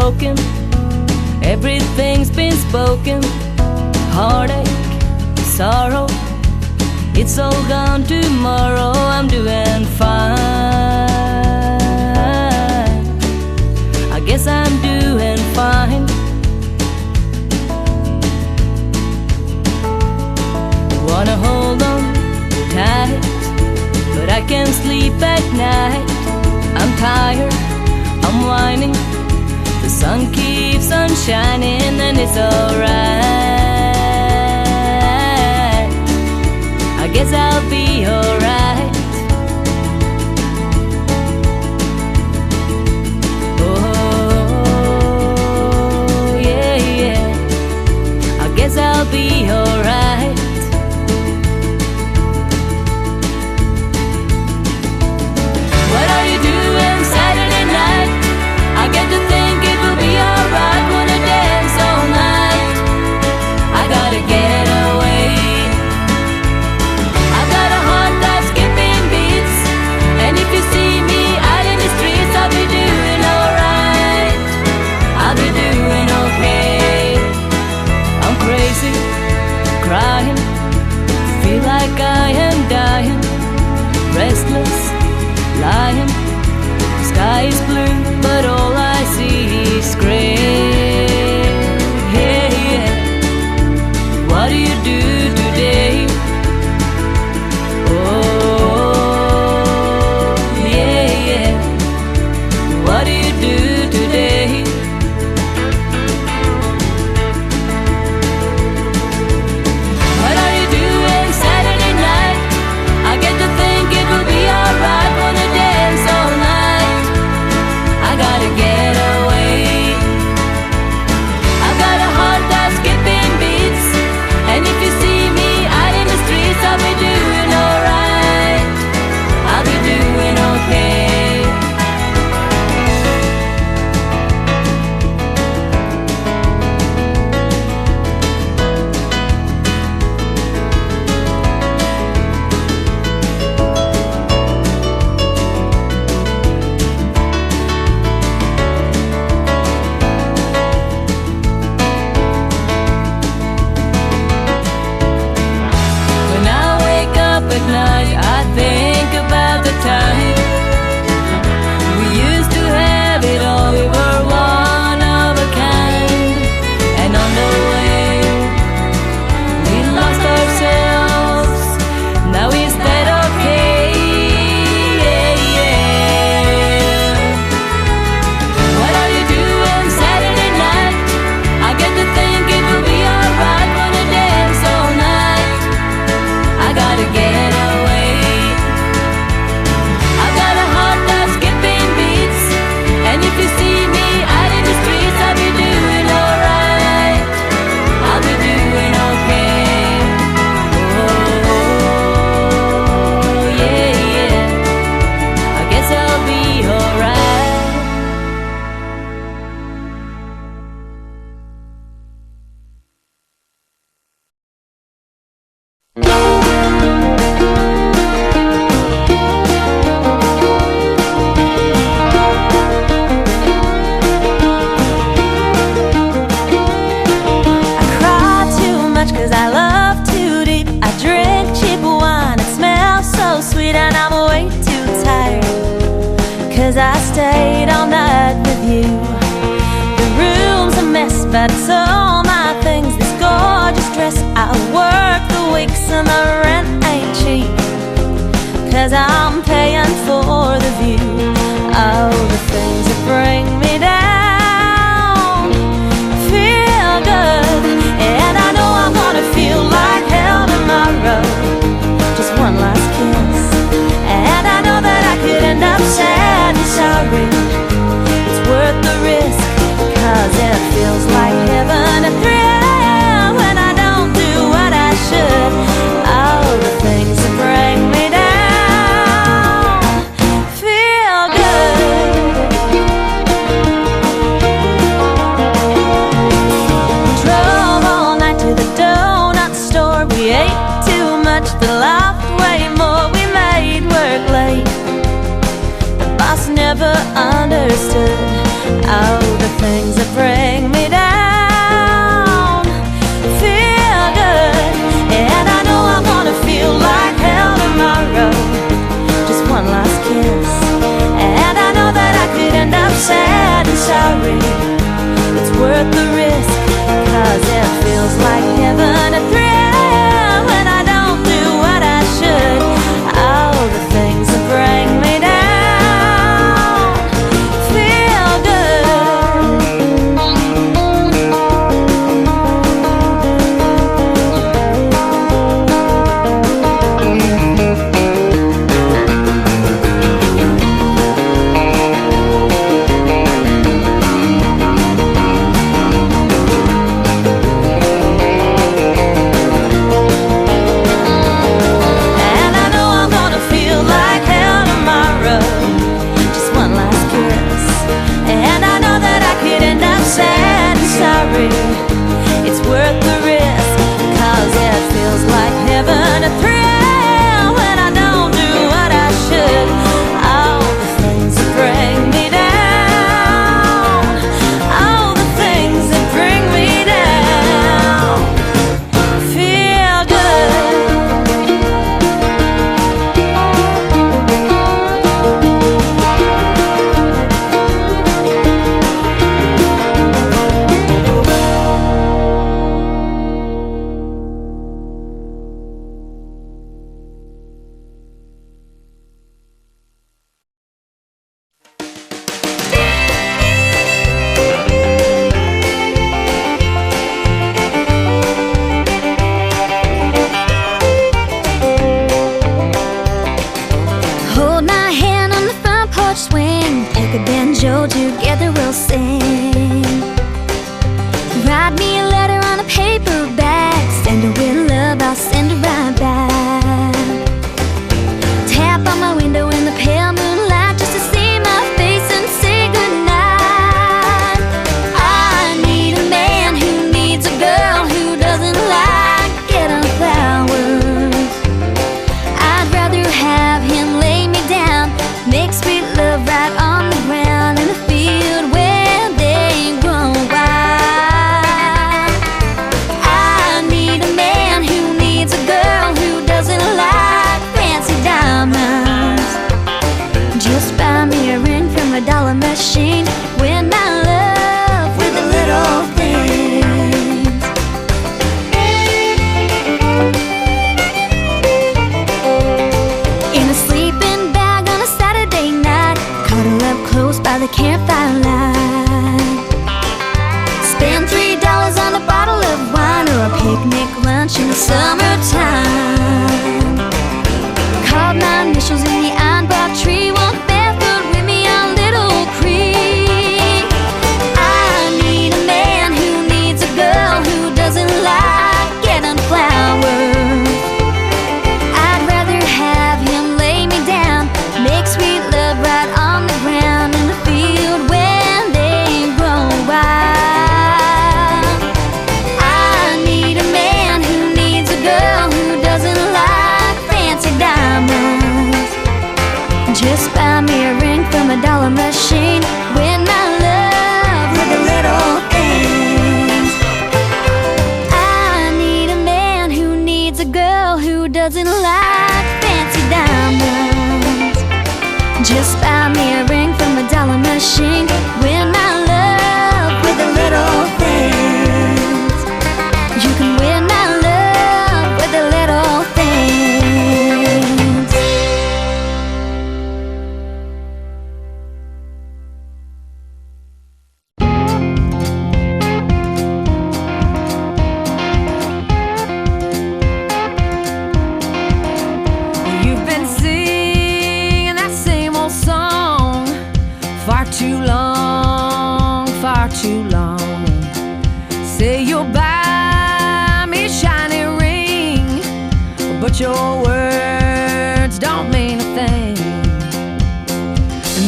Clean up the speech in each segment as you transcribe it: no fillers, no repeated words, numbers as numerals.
broken, everything's been spoken. Heartache, sorrow, it's all gone tomorrow. I'm doing fine, I guess I'm doing fine. Wanna hold on tight, but I can't sleep at night. I'm tired, I'm whining, the sun keeps on shining, and it's alright. I guess I'll be alright. Oh, yeah, yeah, I guess I'll be alright. What are you doing Saturday night? I get to think it will be alright. Wanna dance all night, I gotta get away. I've got a heart that's skipping beats, and if you see me out in the streets, I'll be doing alright, I'll be doing okay. I'm crazy, crying, feel like I am dying, restless, lying. The sky is blue, but all I see is gray. Yeah, yeah. What do you do today? Oh, yeah, yeah. What do you do today? What are you doing Saturday night? I get to think it will be alright. Wanna dance all night, I gotta get away. I've got a heart that's skipping beats, and if you see me out in the streets, I'll be doing alright, I'll be doing okay. When I wake up at night, I think about the time we used to have it all. We were one of a kind, and on the way we lost ourselves. Now is that okay? Yeah, yeah. What are you doing Saturday night? I get to think it will be alright. Wanna dance all night, I gotta get away. I've got a heart that's skipping beats, and if you see me out in the streets, I'll be doing alright, I'll be doing okay. Oh, yeah, yeah, I guess I'll be alright. I cry too much 'cause I love too deep. I drink cheap wine, it smells so sweet, and I'm way too tired 'cause I stayed all night with you. The room's a mess, but it's all my things. This gorgeous dress, I work the weeks, and the rent ain't cheap 'cause I'm paying for the view. All the things that bring me down feel good, and I know I'm gonna feel like hell tomorrow. Just one last kiss, and I know that I could end up sad and sorry. It's worth the risk, 'cause it feels like heaven at 3 a.m. when I don't do what I should. All the things that bring me down feel good. Drove all night to the donut store. We ate too much, but laughed way more. We made work late. The boss never understood. Oh, the things that bring me down feel good, and I know I'm gonna feel like hell tomorrow. Just one last kiss, and I know that I could end up sad and sorry. It's worth the risk, 'cause it feels like heaven, a thrill when I don't do what I should. Oh, the things that bring me down feel good. And I know I'm gonna feel like hell tomorrow. Just one last kiss, and I know that I could end up sad and sorry. It's worth the risk, 'cause it feels like heaven, a thrill when I don't do what I should. All the things that bring me down, all the things that bring me down feel good. Hold my hand on the front porch swing, pick a banjo, together we'll sing. Write me a letter on a paper bag, send her with love, I'll send her right back. Tap on my window in the pale moonlight just to see my face and say goodnight. I need a man who needs a girl who doesn't like getting flowers. I'd rather have him lay me down, make sweet love right on the ground in the field where they grow wild. I need a man who needs a girl who doesn't like fancy diamonds. Just buy me a ring from a dollar machine, win my love with the little things. In a sleeping bag on a Saturday night, cuddle up close by the campfire light. Spend $3 on a bottle of wine or a picnic lunch in the summertime. Carved my initials in the ironbark tree, walk barefoot with me on Little Creek. I need a man who needs a girl who doesn't like getting flowers. I'd rather have him lay me down, make sweet love right on the ground in the field when they grow wild. I need a man who needs a girl who doesn't like fancy diamonds. Just buy me a ring from a dollar machine, win my love with the little things. I need a man who needs a girl who doesn't like fancy diamonds. Just buy me a ring from a dollar machine, win my love with the little things. You can win my love with the little things. You've been singing that same old song far too long, far too long. Say you'll buy me a shiny ring, but your words don't mean a thing.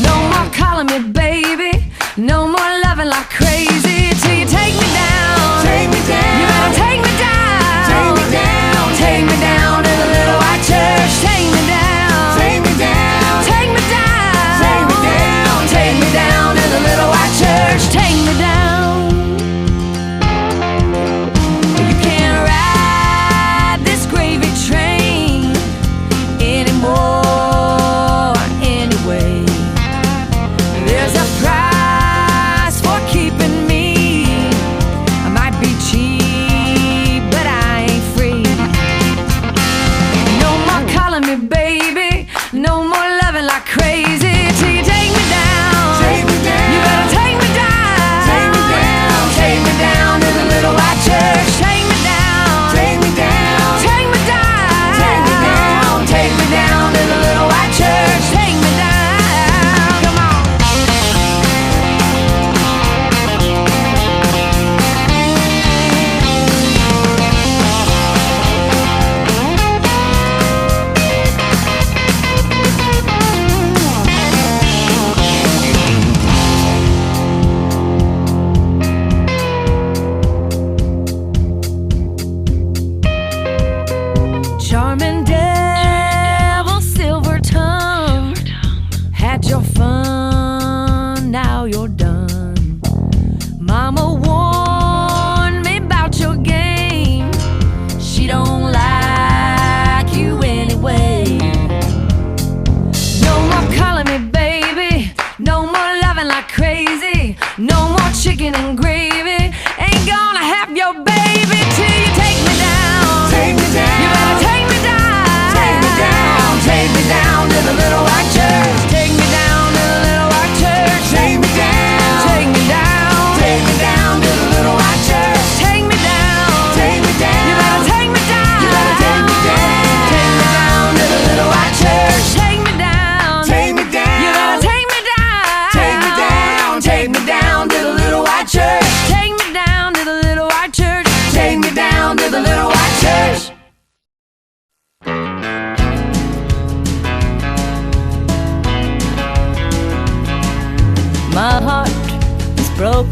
No more calling me baby, no more loving like crazy till you take me down. Take me down. You better take me down. Take me down. Take me down to the little white church. Take me down. Take me down. Take me down. Take me down. Take me down to the little white church.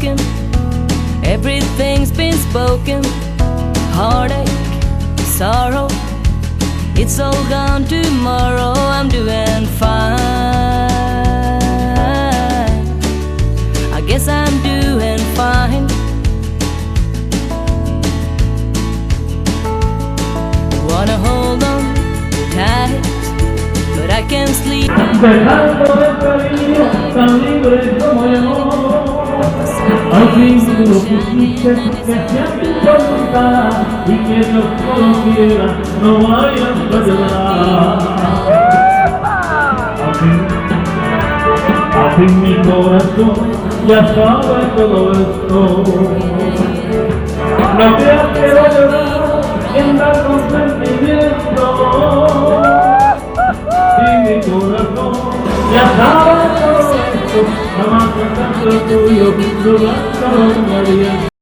broken. Everything's been spoken. Heartache, sorrow, it's all gone tomorrow. I'm doing fine. I guess I'm doing fine. Wanna hold on tight, but I can't sleep. Dejando el cariño tan libre como yo. Al fin tú lo pusiste que sea tu voluntad y que Dios no lo quiera, no vayas a llorar. Al fin mi corazón ya sabe todo esto. No te quiero llorar en dar consentimiento. Y mi corazón ya sabe todo esto, jamás me canso tuyo, no basta lo que